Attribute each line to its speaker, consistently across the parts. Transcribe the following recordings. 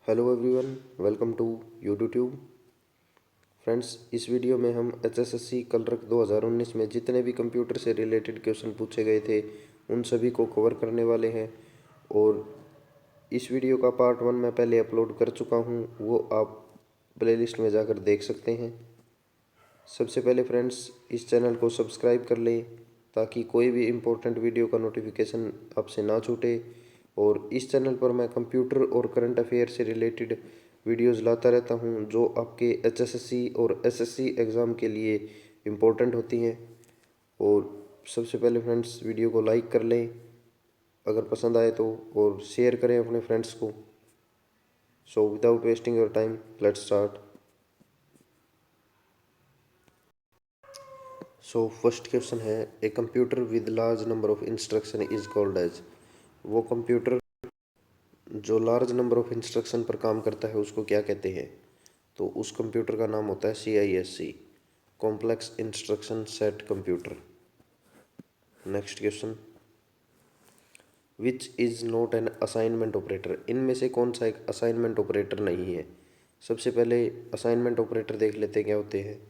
Speaker 1: Hello everyone, welcome to YouTube. Friends, इस video में हम एचएसएससी कलरक 2019 में जितने भी कंप्यूटर से रिलेटेड क्वेश्चन पूछे गए थे उन सभी को कवर करने वाले हैं। और इस वीडियो का पार्ट 1 मैं पहले अपलोड कर चुका हूं, वो आप प्लेलिस्ट में जाकर देख सकते हैं। सबसे पहले फ्रेंड्स, इस चैनल को सब्सक्राइब कर लें ताकि कोई भी इम्पोर्टेंट वीडियो का नोटिफिकेशन आपसे ना छूटे। और इस चैनल पर मैं कंप्यूटर और करंट अफेयर से रिलेटेड वीडियोस लाता रहता हूं जो आपके एचएसएससी और एसएससी एग्ज़ाम के लिए इम्पोर्टेंट होती हैं। और सबसे पहले फ्रेंड्स, वीडियो को लाइक कर लें अगर पसंद आए तो, और शेयर करें अपने फ्रेंड्स को। So without wasting your time, let's start. So first question है, a computer with large number of instruction is called as. वो कंप्यूटर जो लार्ज नंबर ऑफ इंस्ट्रक्शन पर काम करता है उसको क्या कहते हैं? तो उस कंप्यूटर का नाम होता है CISC, complex instruction set computer. Next question, which is not an assignment operator. इनमें से कौन सा एक असाइनमेंट ऑपरेटर नहीं है? सबसे पहले असाइनमेंट ऑपरेटर देख लेते हैं क्या होते हैं।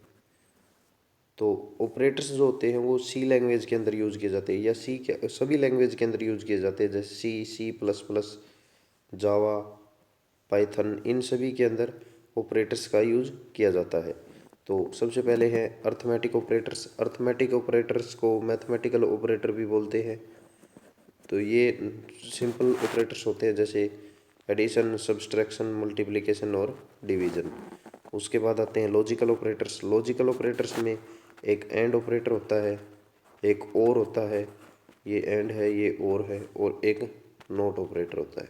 Speaker 1: तो ऑपरेटर्स जो होते हैं वो सी लैंग्वेज के अंदर यूज़ किए जाते हैं, या सी के सभी लैंग्वेज के अंदर यूज़ किए जाते हैं, जैसे C++, जावा, पाइथन, इन सभी के अंदर ऑपरेटर्स का यूज़ किया जाता है। तो सबसे पहले है अर्थमेटिक ऑपरेटर्स। अर्थमेटिक ऑपरेटर्स को मैथमेटिकल ऑपरेटर भी बोलते हैं। तो ये सिंपल ऑपरेटर्स होते हैं जैसे एडिशन, सब्सट्रैक्शन, मल्टीप्लिकेशन और डिवीजन। उसके बाद आते हैं लॉजिकल ऑपरेटर्स। लॉजिकल ऑपरेटर्स में एक एंड ऑपरेटर होता है, एक और होता है, ये एंड है, ये और एक नॉट ऑपरेटर होता है।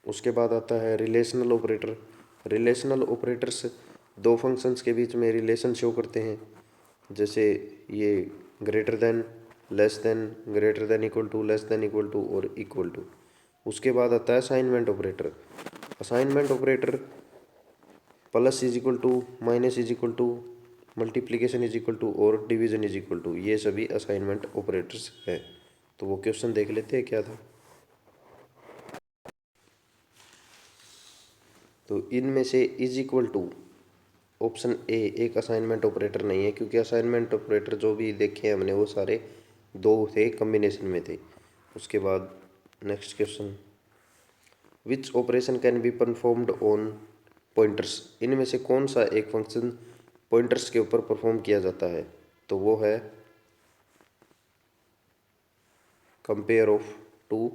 Speaker 1: उसके बाद आता है रिलेशनल ऑपरेटर। रिलेशनल ऑपरेटर्स दो फंक्शंस के बीच में रिलेशन शो करते हैं, जैसे ये greater than, less than, greater than equal to, less than equal to और इक्वल टू। उसके बाद आता है assignment operator. Assignment operator plus is equal to, minus is equal to, multiplication is equal to और डिवीजन इज इक्वल टू, ये सभी assignment operators हैं। तो वो क्वेश्चन देख लेते हैं क्या था। तो इनमें से is equal to option A एक असाइनमेंट ऑपरेटर नहीं है, क्योंकि असाइनमेंट ऑपरेटर जो भी देखे हैं हमने वो सारे दो थे, कॉम्बिनेशन में थे। उसके बाद next question, which operation can be performed on pointers. इनमें से कौन सा एक फंक्शन पॉइंटर्स के ऊपर परफॉर्म किया जाता है? तो वो है compare of two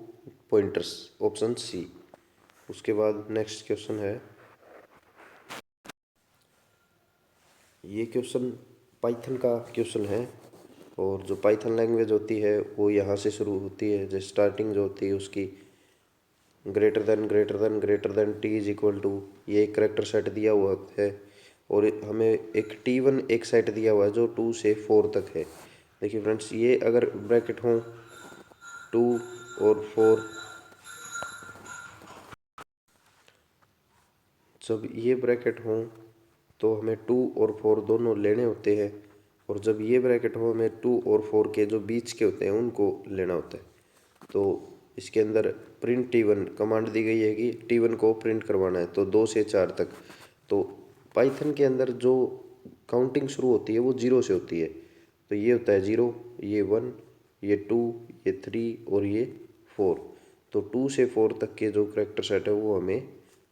Speaker 1: pointers, option C. उसके बाद नेक्स्ट क्वेश्चन है, ये क्वेश्चन पाइथन का क्वेश्चन है। और जो पाइथन लैंग्वेज होती है वो यहाँ से शुरू होती है, जो स्टार्टिंग जो होती है उसकी greater than, greater than, greater than, T is equal to, ये एक करेक्टर सेट दिया हुआ है। और हमें एक T1 एक सेट दिया हुआ है जो 2 से 4 तक है। देखिए फ्रेंड्स, ये अगर ब्रैकेट हो 2 और 4, जब ये ब्रैकेट हो तो हमें 2 और 4 दोनों लेने होते हैं। और जब ये ब्रैकेट हो हमें 2 और 4 के जो बीच के होते हैं उनको लेना होता है। तो इसके अंदर प्रिंट T1 कमांड दी गई है कि T1 को प्रिंट करवाना है, तो 2 से 4 तक। तो पाइथन के अंदर जो काउंटिंग शुरू होती है वो 0 से होती है। तो ये होता है 0, ये 1, ये 2, ये 3 और ये 4। तो 2 से 4 तक के जो करेक्टर सेट है वो हमें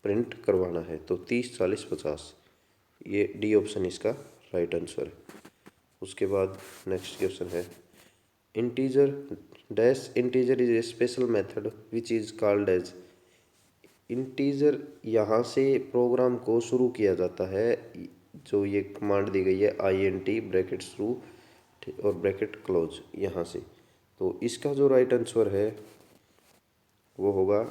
Speaker 1: प्रिंट करवाना है। तो 30, 40, 50, ये डी ऑप्शन इसका राइट आंसर है। उसके बाद नेक्स्ट क्वेश्चन है, integer dash integer is a special method which is called as. Integer यहाँ से प्रोग्राम को शुरू किया जाता है, जो ये कमांड दी गई है INT ब्रैकेट शुरू और ब्रैकेट क्लोज यहाँ से। तो इसका जो राइट आंसर है वो होगा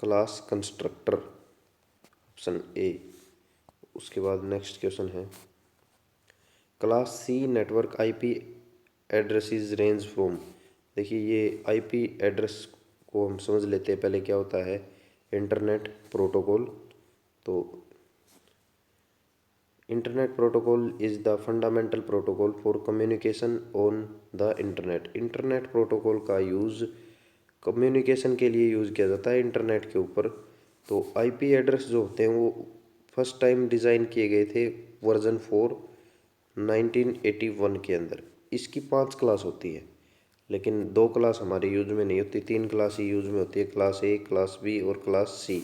Speaker 1: क्लास कंस्ट्रक्टर, ऑप्शन ए। उसके बाद नेक्स्ट क्वेश्चन है, class C network IP addresses range from. देखिए ये IP एड्रेस को हम समझ लेते हैं पहले क्या होता है। Internet protocol. तो internet protocol is the fundamental protocol for communication on the internet. Internet protocol का यूज़ कम्युनिकेशन के लिए यूज़ किया जाता है इंटरनेट के ऊपर। तो आईपी एड्रेस जो होते हैं वो फर्स्ट टाइम डिज़ाइन किए गए थे वर्जन 4 1981 के अंदर। इसकी 5 क्लास होती है, लेकिन 2 क्लास हमारे यूज में नहीं होती, 3 क्लास ही यूज में होती है, क्लास ए, क्लास बी और क्लास सी।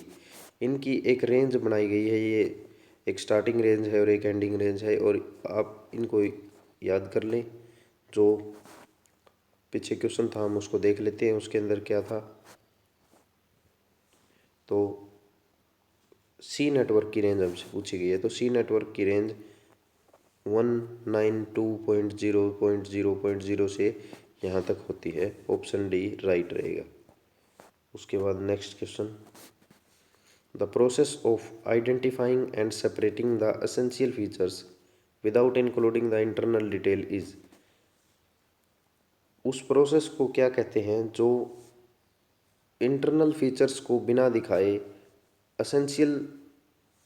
Speaker 1: इनकी एक रेंज बनाई गई है, ये एक स्टार्टिंग रेंज है और एक एंडिंग रेंज है, और आप इनको याद कर लें। जो पीछे क्वेश्चन था हम उसको देख लेते हैं, उसके अंदर क्या था। तो सी नेटवर्क की रेंज हमसे पूछी गई है, तो सी नेटवर्क की रेंज 192.0.0.0 से यहाँ तक होती है। ऑप्शन डी राइट रहेगा। उसके बाद next question, the process of identifying and separating the essential features without including the internal detail is. उस प्रोसेस को क्या कहते हैं जो इंटरनल फीचर्स को बिना दिखाए, एसेंशियल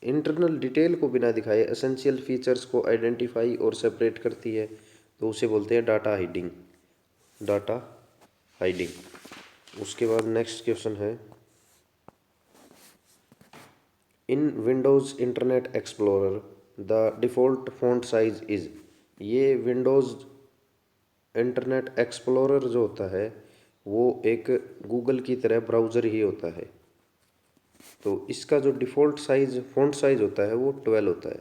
Speaker 1: इंटरनल डिटेल को बिना दिखाए एसेंशियल फीचर्स को आइडेंटिफाई और सेपरेट करती है, तो उसे बोलते हैं डाटा हाइडिंग। Data hiding. उसके बाद नेक्स्ट क्वेश्चन है, इन Windows internet explorer the default font size is. ये विंडोज़ इंटरनेट एक्सप्लोरर जो होता है वो एक गूगल की तरह ब्राउज़र ही होता है, तो इसका जो डिफ़ॉल्ट साइज फ़ॉन्ट साइज होता है वो 12 होता है।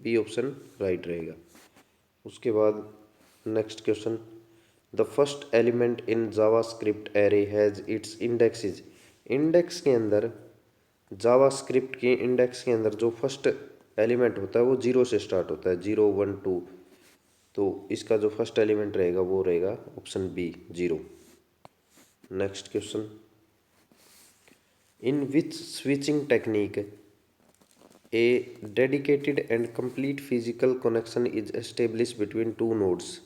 Speaker 1: बी ऑप्शन राइट रहेगा। उसके बाद next question, the first element in JavaScript array has its indexes. Index के अंदर, जावास्क्रिप्ट के इंडेक्स के अंदर जो फर्स्ट एलिमेंट होता है वो 0 से स्टार्ट होता है, 0 1 2। तो इसका जो फर्स्ट एलिमेंट रहेगा वो रहेगा option B 0। Next question, in which switching technique a dedicated and complete physical connection is establish between two nodes.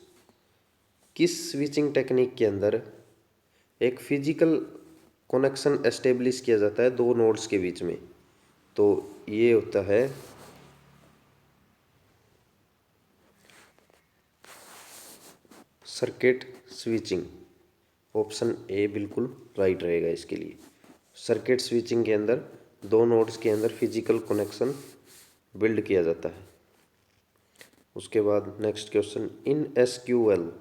Speaker 1: किस स्विचिंग टेक्निक के अंदर एक फिजिकल कनेक्शन एस्टेब्लिश किया जाता है दो नोड्स के बीच में? तो ये होता है सर्किट स्विचिंग। ऑप्शन ए बिल्कुल राइट रहेगा इसके लिए। सर्किट स्विचिंग के अंदर दो नोड्स के अंदर फिजिकल कनेक्शन बिल्ड किया जाता है। उसके बाद next question, in SQL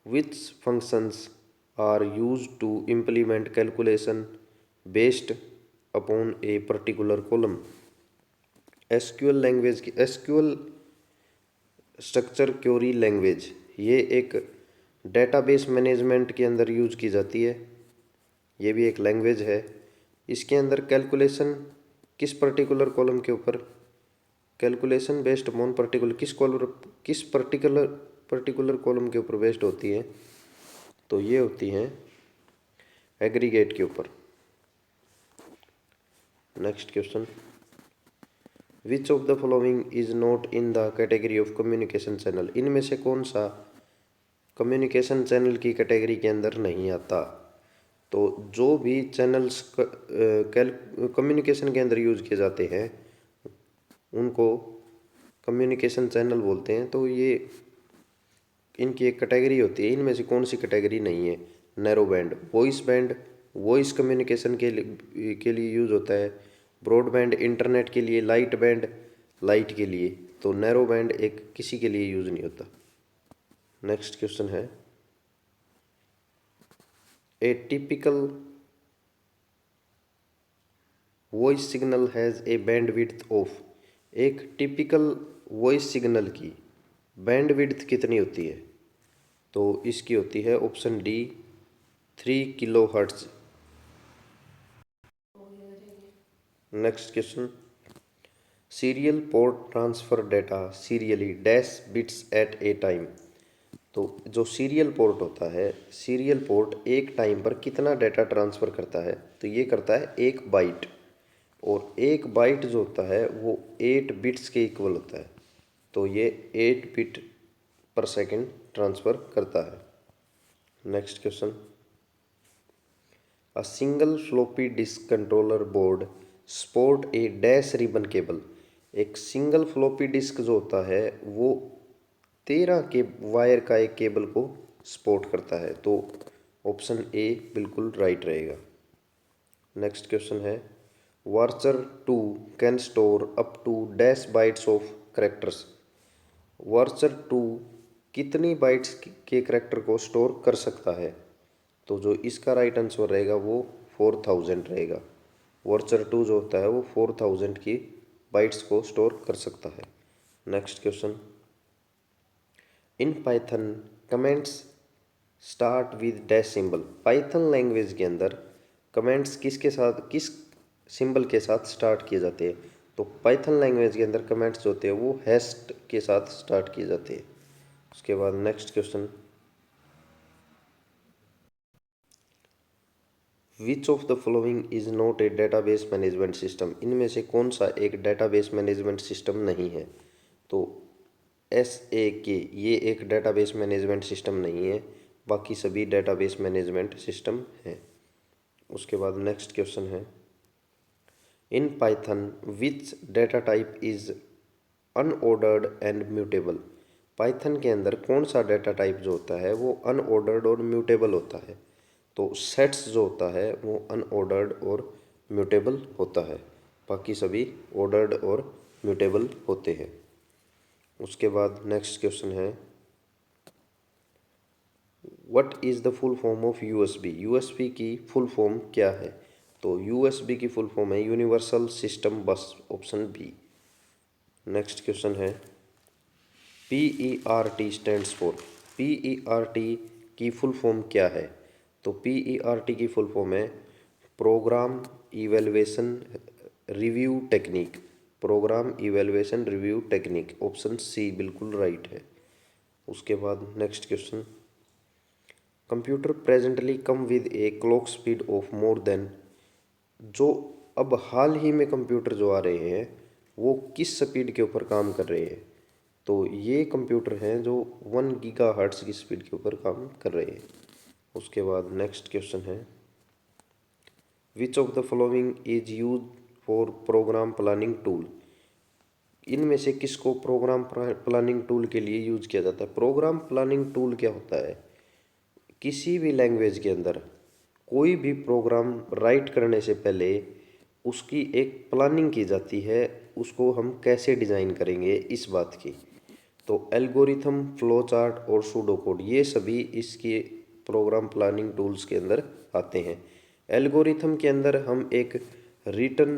Speaker 1: which functions are use to implement calculation based upon a particular column. SQL language की, एसक्यूएल स्ट्रक्चर क्वेरी लैंग्वेज, ये एक डेटाबेस मैनेजमेंट के अंदर यूज की जाती है। ये भी एक लैंग्वेज है। इसके अंदर कैलकुलेशन किस पर्टिकुलर कॉलम के ऊपर, कैलकुलेशन बेस्ड अपॉन पर्टिकुलर किस पर्टिकुलर कॉलम के ऊपर बेस्ड होती है? तो ये होती हैं एग्रीगेट के ऊपर। Next question, which of the following is not in the category of communication channel. इनमें से कौन सा कम्युनिकेशन चैनल की कैटेगरी के अंदर नहीं आता? तो जो भी चैनल्स कम्युनिकेशन के अंदर यूज किए जाते हैं उनको कम्युनिकेशन चैनल बोलते हैं। तो ये इनकी एक कैटेगरी होती है, इनमें से कौन सी कैटेगरी नहीं है? नैरो बैंड वॉइस कम्युनिकेशन के लिए यूज होता है। ब्रॉडबैंड इंटरनेट के लिए, लाइट बैंड लाइट के लिए। तो नैरो बैंड एक किसी के लिए यूज नहीं होता। नेक्स्ट क्वेश्चन है, a typical voice signal has a bandwidth of. एक टिपिकल वॉइस सिग्नल की बैंडविड्थ कितनी होती है? तो इसकी होती है option D 3 kHz। Next question, serial port transfer data serially dash bits at a time. तो जो सीरियल पोर्ट होता है, सीरियल पोर्ट एक टाइम पर कितना डाटा ट्रांसफ़र करता है? तो ये करता है 1 बाइट, और 1 बाइट जो होता है वो 8 बिट्स के इक्वल होता है। तो ये 8 बिट पर सेकेंड ट्रांसफ़र करता है। Next question, a single floppy disk controller board sport A dash ribbon cable. एक सिंगल फ्लॉपी डिस्क जो होता है वो 13 के वायर का एक केबल को सपोर्ट करता है। तो ऑप्शन ए बिल्कुल राइट रहेगा। नेक्स्ट क्वेश्चन है, varchar 2 can store up to dash bytes of characters. Varchar 2 कितनी बाइट्स के करेक्टर को स्टोर कर सकता है? तो जो इसका राइट आंसर रहेगा वो 4000 रहेगा। वर्चर 2 जो होता है वो 4000 की बाइट्स को स्टोर कर सकता है। Next question, in Python comments start with dash symbol. Python language के अंदर कमेंट्स किसके साथ, किस सिंबल के साथ स्टार्ट किए जाते हैं? तो पाइथन लैंग्वेज के अंदर कमेंट्स जो होते हैं वो हैश के साथ स्टार्ट किए जाते हैं। उसके बाद next question, which of the following is not a database management system. इनमें से कौन सा एक डेटाबेस मैनेजमेंट सिस्टम नहीं है? तो SAK ये एक डेटाबेस मैनेजमेंट सिस्टम नहीं है, बाकी सभी डेटाबेस मैनेजमेंट सिस्टम हैं। उसके बाद नेक्स्ट क्वेश्चन है, in Python which data type is unordered and mutable. Python के अंदर कौन सा डेटा टाइप जो होता है वो अनऑर्डर्ड और म्यूटेबल होता है? तो सेट्स जो होता है वो अनऑर्डर्ड और म्यूटेबल होता है, बाकी सभी ऑर्डर्ड और म्यूटेबल होते हैं। उसके बाद नेक्स्ट क्वेश्चन है, what is the full form of USB। USB की फुल फॉर्म क्या है? तो USB की फुल फॉर्म है universal system bus, option B. Next question है, PERT स्टैंड्स फॉर। PERT की फुल फॉर्म क्या है? तो PERT की फुल फॉर्म है program evaluation review technique. Program evaluation review technique, option C बिल्कुल राइट है। उसके बाद next question, computer presently come with a clock speed of more than. जो अब हाल ही में कंप्यूटर जो आ रहे हैं वो किस स्पीड के ऊपर काम कर रहे हैं? तो ये कंप्यूटर हैं जो 1 गीगाहर्ट्ज़ की स्पीड के ऊपर काम कर रहे हैं। उसके बाद नेक्स्ट क्वेश्चन है, which of the following is use for program planning tool. इनमें से किसको प्रोग्राम प्लानिंग टूल के लिए यूज किया जाता है? प्रोग्राम प्लानिंग टूल क्या होता है? किसी भी लैंग्वेज के अंदर कोई भी प्रोग्राम राइट करने से पहले उसकी एक प्लानिंग की जाती है, उसको हम कैसे डिज़ाइन करेंगे इस बात की। तो एल्गोरिथम, फ्लो चार्ट और सूडो कोड ये सभी इसके प्रोग्राम प्लानिंग टूल्स के अंदर आते हैं। एल्गोरिथम के अंदर हम एक रिटन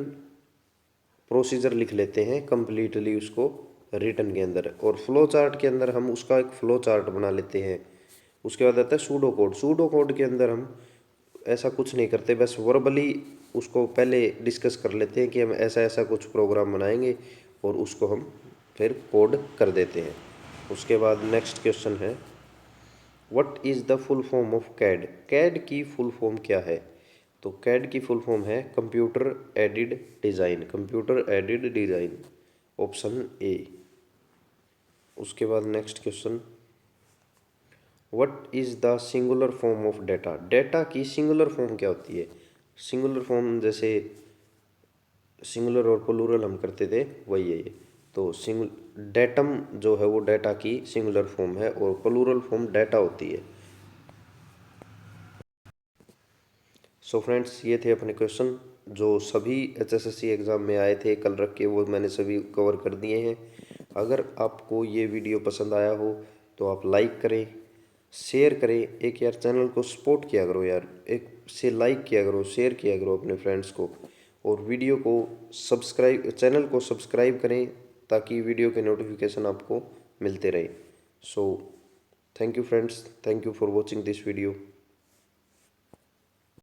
Speaker 1: प्रोसीजर लिख लेते हैं कंप्लीटली उसको रिटन के अंदर, और फ्लो चार्ट के अंदर हम उसका एक फ्लो चार्ट बना लेते हैं। उसके बाद आता है सूडो कोड। सूडो कोड के अंदर हम ऐसा कुछ नहीं करते, बस वर्बली उसको पहले डिस्कस कर लेते हैं कि हम ऐसा ऐसा कुछ प्रोग्राम बनाएंगे और उसको हम फिर कोड कर देते हैं। उसके बाद नेक्स्ट क्वेश्चन है, what is the full form of CAD. CAD की फुल फॉर्म क्या है? तो कैड की फुल फॉर्म है computer aided design. Computer aided design, option A. उसके बाद next question, what is the singular form of data. Data की singular form क्या होती है? सिंगुलर फॉर्म जैसे सिंगुलर और प्लूरल हम करते थे वही है ये। तो डेटम जो है वो डेटा की सिंगुलर फॉर्म है और प्लूरल फॉर्म डेटा होती है। सो फ्रेंड्स, ये थे अपने क्वेश्चन जो सभी HSSC एग्ज़ाम में आए थे कल रख के, वो मैंने सभी कवर कर दिए हैं। अगर आपको ये वीडियो पसंद आया हो तो आप लाइक करें, शेयर करें। एक यार चैनल को सपोर्ट किया करो यार, एक से लाइक किया करो, शेयर किया करो अपने फ्रेंड्स को, और वीडियो को सब्सक्राइब, चैनल को सब्सक्राइब करें ताकि वीडियो के नोटिफिकेशन आपको मिलते रहे। So thank you friends, thank you for watching this video.